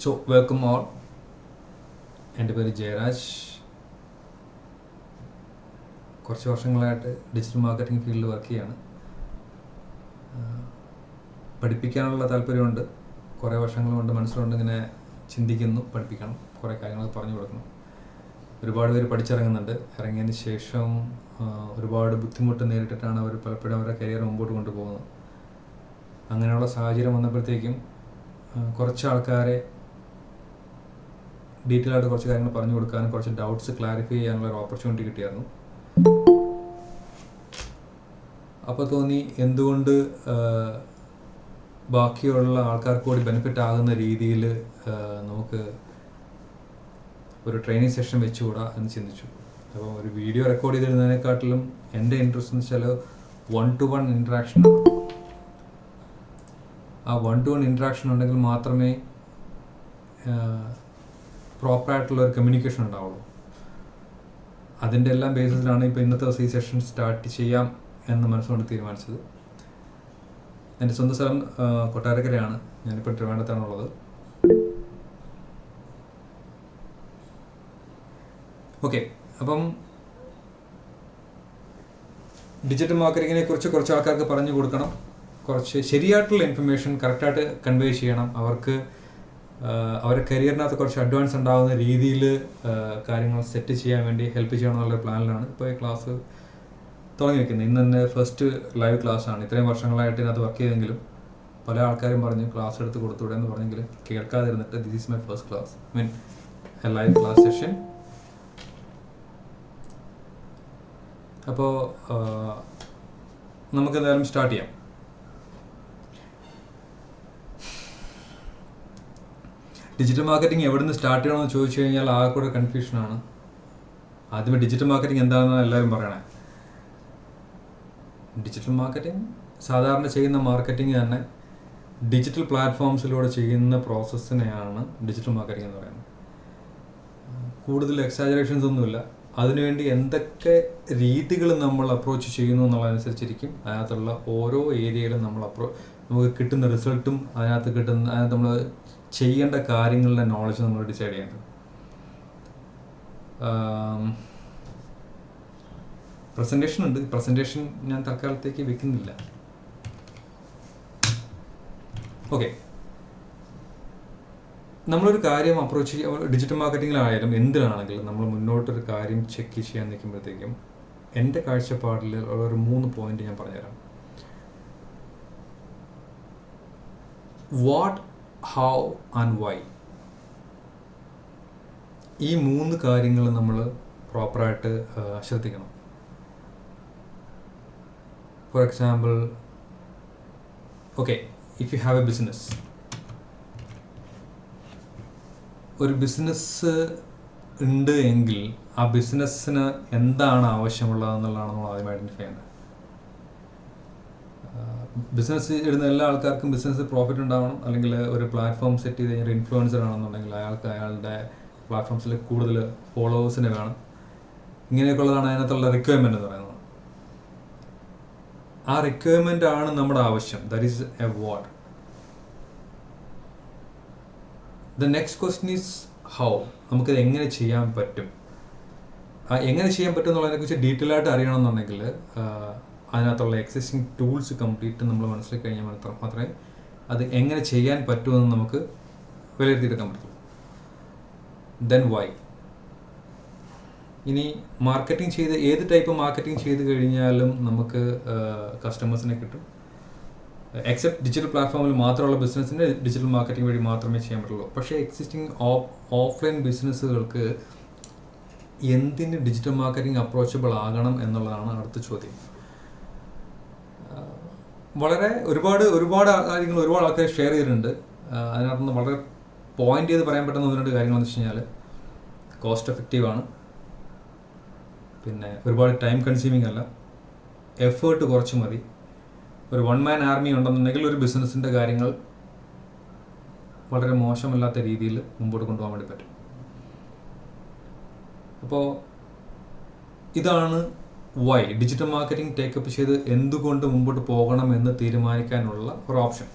So, welcome all. എൻ്റെ പേര് ജയരാജ്. കുറച്ച് വർഷങ്ങളായിട്ട് ഡിജിറ്റൽ മാർക്കറ്റിംഗ് ഫീൽഡിൽ വർക്ക് ചെയ്യാണ്. പഠിപ്പിക്കാനുള്ള താല്പര്യമുണ്ട്. കുറേ വർഷങ്ങൾ കൊണ്ട് മനസ്സിലുണ്ട്, ഇങ്ങനെ ചിന്തിക്കുന്നു, പഠിപ്പിക്കണം, കുറേ കാര്യങ്ങൾ പറഞ്ഞു കൊടുക്കണം. ഒരുപാട് പേര് പഠിച്ചിറങ്ങുന്നുണ്ട്. ഇറങ്ങിയതിന് ശേഷം ഒരുപാട് ബുദ്ധിമുട്ട് നേരിട്ടിട്ടാണ് അവർ പലപ്പോഴും അവരുടെ കരിയർ മുമ്പോട്ട് കൊണ്ടുപോകുന്നത്. അങ്ങനെയുള്ള സാഹചര്യം വന്നപ്പോഴത്തേക്കും കുറച്ച് ആൾക്കാരെ ഡീറ്റെയിൽ ആയിട്ട് കുറച്ച് കാര്യങ്ങൾ പറഞ്ഞു കൊടുക്കാനും കുറച്ച് ഡൗട്ട്സ് ക്ലാരിഫൈ ചെയ്യാനുള്ള ഒരു ഓപ്പർച്യൂണിറ്റി കിട്ടിയായിരുന്നു. അപ്പോൾ തോന്നി എന്തുകൊണ്ട് ബാക്കിയുള്ള ആൾക്കാർക്ക് കൂടി ബെനിഫിറ്റ് ആകുന്ന രീതിയിൽ നമുക്ക് ഒരു ട്രെയിനിങ് സെഷൻ വെച്ചുകൂടാ എന്ന് ചിന്തിച്ചു. അപ്പോൾ ഒരു വീഡിയോ റെക്കോർഡ് ചെയ്തിരുന്നതിനെക്കാട്ടിലും എൻ്റെ ഇൻട്രസ്റ്റ് എന്ന് വെച്ചാൽ 1-to-1 ഇൻട്രാക്ഷൻ. ആ 1-to-1 ഇൻട്രാക്ഷൻ ഉണ്ടെങ്കിൽ മാത്രമേ പ്രോപ്പറായിട്ടുള്ളൊരു കമ്മ്യൂണിക്കേഷൻ ഉണ്ടാവുള്ളൂ. അതിൻ്റെ എല്ലാം ബേസിസിലാണ് ഇപ്പോൾ ഇന്നത്തെ ദിവസം ഈ സെഷൻ സ്റ്റാർട്ട് ചെയ്യാം എന്ന് മനസ്സുകൊണ്ട് തീരുമാനിച്ചത്. എൻ്റെ സ്വന്തം സ്ഥലം കൊട്ടാരക്കരയാണ്. ഞാനിപ്പോൾ ട്രിവാൻഡ്രത്താണുള്ളത്. ഓക്കെ, അപ്പം ഡിജിറ്റൽ മാർക്കറ്റിങ്ങിനെ കുറിച്ച് കുറച്ച് ആൾക്കാർക്ക് പറഞ്ഞു കൊടുക്കണം. കുറച്ച് ശരിയായിട്ടുള്ള ഇൻഫർമേഷൻ കറക്റ്റായിട്ട് കൺവേ ചെയ്യണം. അവരുടെ കരിയറിനകത്ത് കുറച്ച് അഡ്വാൻസ് ഉണ്ടാകുന്ന രീതിയിൽ കാര്യങ്ങൾ സെറ്റ് ചെയ്യാൻ വേണ്ടി ഹെൽപ്പ് ചെയ്യണം എന്നുള്ള പ്ലാനിലാണ് ഇപ്പോൾ ഈ ക്ലാസ് തുടങ്ങി വയ്ക്കുന്നത്. ഇന്ന് തന്നെ ഫസ്റ്റ് ലൈവ് ക്ലാസ്സാണ്. ഇത്രയും വർഷങ്ങളായിട്ട് ഇതിനകത്ത് വർക്ക് ചെയ്തെങ്കിലും പല ആൾക്കാരും പറഞ്ഞു ക്ലാസ് എടുത്ത് കൊടുത്തൂടെ എന്ന് പറഞ്ഞെങ്കിലും കേൾക്കാതിരുന്നിട്ട് this is my first class, a live class session. അപ്പോൾ നമുക്ക് എന്തായാലും സ്റ്റാർട്ട് ചെയ്യാം. ഡിജിറ്റൽ മാർക്കറ്റിംഗ് എവിടെ നിന്ന് സ്റ്റാർട്ട് ചെയ്യണമെന്ന് ചോദിച്ചു കഴിഞ്ഞാൽ ആകെ കൂടെ കൺഫ്യൂഷനാണ്. ആദ്യമേ ഡിജിറ്റൽ മാർക്കറ്റിംഗ് എന്താണെന്ന് എല്ലാവരും പറയണേ. ഡിജിറ്റൽ മാർക്കറ്റിംഗ് സാധാരണ ചെയ്യുന്ന മാർക്കറ്റിംഗ് തന്നെ ഡിജിറ്റൽ പ്ലാറ്റ്ഫോംസിലൂടെ ചെയ്യുന്ന പ്രോസസ്സിനെയാണ് ഡിജിറ്റൽ മാർക്കറ്റിംഗ് എന്ന് പറയുന്നത്. കൂടുതൽ എക്സാജറേഷൻസ് ഒന്നുമില്ല. അതിനുവേണ്ടി എന്തൊക്കെ രീതികൾ നമ്മൾ അപ്രോച്ച് ചെയ്യുന്നു എന്നുള്ളതനുസരിച്ചിരിക്കും അതിനകത്തുള്ള ഓരോ ഏരിയയിലും നമുക്ക് കിട്ടുന്ന റിസൾട്ടും അതിനകത്ത് നമ്മൾ ചെയ്യേണ്ട കാര്യങ്ങളുടെ നോളജ് നമ്മൾ ഡിസൈഡ് ചെയ്യേണ്ടത്. പ്രസൻറ്റേഷൻ ഉണ്ട്. പ്രസൻറ്റേഷൻ ഞാൻ തൽക്കാലത്തേക്ക് വെക്കുന്നില്ല. ഓക്കെ, നമ്മളൊരു കാര്യം അപ്രോച്ച് ചെയ്യുക, ഡിജിറ്റൽ മാർക്കറ്റിങ്ങിലായാലും എന്തിനാണെങ്കിലും നമ്മൾ മുന്നോട്ടൊരു കാര്യം ചെക്ക് ചെയ്യാൻ നിൽക്കുമ്പോഴത്തേക്കും എൻ്റെ കാഴ്ചപ്പാടിൽ ഉള്ള ഒരു 3 പോയിന്റ് ഞാൻ പറഞ്ഞുതരാം. What, how and why. ഈ 3 കാര്യങ്ങൾ നമ്മൾ പ്രോപ്പറായിട്ട് ശ്രദ്ധിക്കണം. For example, okay, if you have a business, ഒരു ബിസിനസ് ഉണ്ട് എങ്കിൽ ആ ബിസിനസ്സിന് എന്താണ് ആവശ്യമുള്ളതെന്നുള്ളതാണ് നമ്മൾ ആദ്യം ഐഡൻറ്റിഫൈ ചെയ്യേണ്ടത്. ബിസിനസ് ഇടുന്ന എല്ലാ ആൾക്കാർക്കും ബിസിനസ് പ്രോഫിറ്റ് ഉണ്ടാവണം, അല്ലെങ്കിൽ ഒരു പ്ലാറ്റ്ഫോം സെറ്റ് ചെയ്ത് കഴിഞ്ഞാൽ ഇൻഫ്ലുവൻസർ ആണെന്നുണ്ടെങ്കിൽ അയാളുടെ പ്ലാറ്റ്ഫോംസിൽ കൂടുതൽ ഫോളോവേഴ്സിനെ വേണം. ഇങ്ങനെയൊക്കെ ഉള്ളതാണ് അതിനകത്തുള്ള റിക്വയർമെൻറ്റ് എന്ന് പറയുന്നത്. ആ റിക്വയർമെൻ്റ് ആണ് നമ്മുടെ ആവശ്യം. That is A what. The next question is how. നമുക്കത് എങ്ങനെ ചെയ്യാൻ പറ്റും. എങ്ങനെ ചെയ്യാൻ പറ്റും എന്നുള്ളതിനെക്കുറിച്ച് ഡീറ്റെയിൽ ആയിട്ട് അറിയണമെന്നുണ്ടെങ്കിൽ അതിനകത്തുള്ള എക്സിസ്റ്റിംഗ് ടൂൾസ് കംപ്ലീറ്റ് നമ്മൾ മനസ്സിലാക്കി കഴിഞ്ഞാൽ മാത്രമേ അത് എങ്ങനെ ചെയ്യാൻ പറ്റുമെന്ന് നമുക്ക് വിലയിരുത്തിയെടുക്കാൻ പറ്റുള്ളൂ. Then why. ഇനി മാർക്കറ്റിംഗ് ഏത് ടൈപ്പ് മാർക്കറ്റിംഗ് ചെയ്ത് കഴിഞ്ഞാലും നമുക്ക് കസ്റ്റമേഴ്സിനെ കിട്ടും. എക്സെപ്റ്റ് ഡിജിറ്റൽ പ്ലാറ്റ്ഫോമിൽ മാത്രമുള്ള ബിസിനസ്സിന് ഡിജിറ്റൽ മാർക്കറ്റിംഗ് വഴി മാത്രമേ ചെയ്യാൻ പറ്റുള്ളൂ. പക്ഷേ എക്സിസ്റ്റിംഗ് ഓഫ്ലൈൻ ബിസിനസ്സുകൾക്ക് എന്തിന് ഡിജിറ്റൽ മാർക്കറ്റിംഗ് അപ്രോച്ചബിൾ ആകണം എന്നുള്ളതാണ് അടുത്ത ചോദ്യം. ഒരുപാട് കാര്യങ്ങൾ ഒരുപാട് ആൾക്കാർ ഷെയർ ചെയ്തിട്ടുണ്ട്. അതിനകത്തുനിന്ന് വളരെ പോയിന്റ് ചെയ്ത് പറയാൻ പറ്റുന്ന 1-2 കാര്യങ്ങളെന്ന് വെച്ച് കഴിഞ്ഞാൽ കോസ്റ്റ് എഫക്റ്റീവാണ്, പിന്നെ ഒരുപാട് ടൈം കൺസ്യൂമിങ് അല്ല, എഫേർട്ട് കുറച്ച് മതി. ഒരു 1-man ആർമി ഉണ്ടെന്നുണ്ടെങ്കിൽ ഒരു ബിസിനസ്സിൻ്റെ കാര്യങ്ങൾ വളരെ മോശമല്ലാത്ത രീതിയിൽ മുമ്പോട്ട് കൊണ്ടുപോകാൻ വേണ്ടി പറ്റും. അപ്പോൾ ഇതാണ് വൈ ഡിജിറ്റൽ മാർക്കറ്റിംഗ് ടേക്കപ്പ് ചെയ്ത് എന്തുകൊണ്ട് മുമ്പോട്ട് പോകണം എന്ന് തീരുമാനിക്കാനുള്ള ഒരു ഓപ്ഷൻ.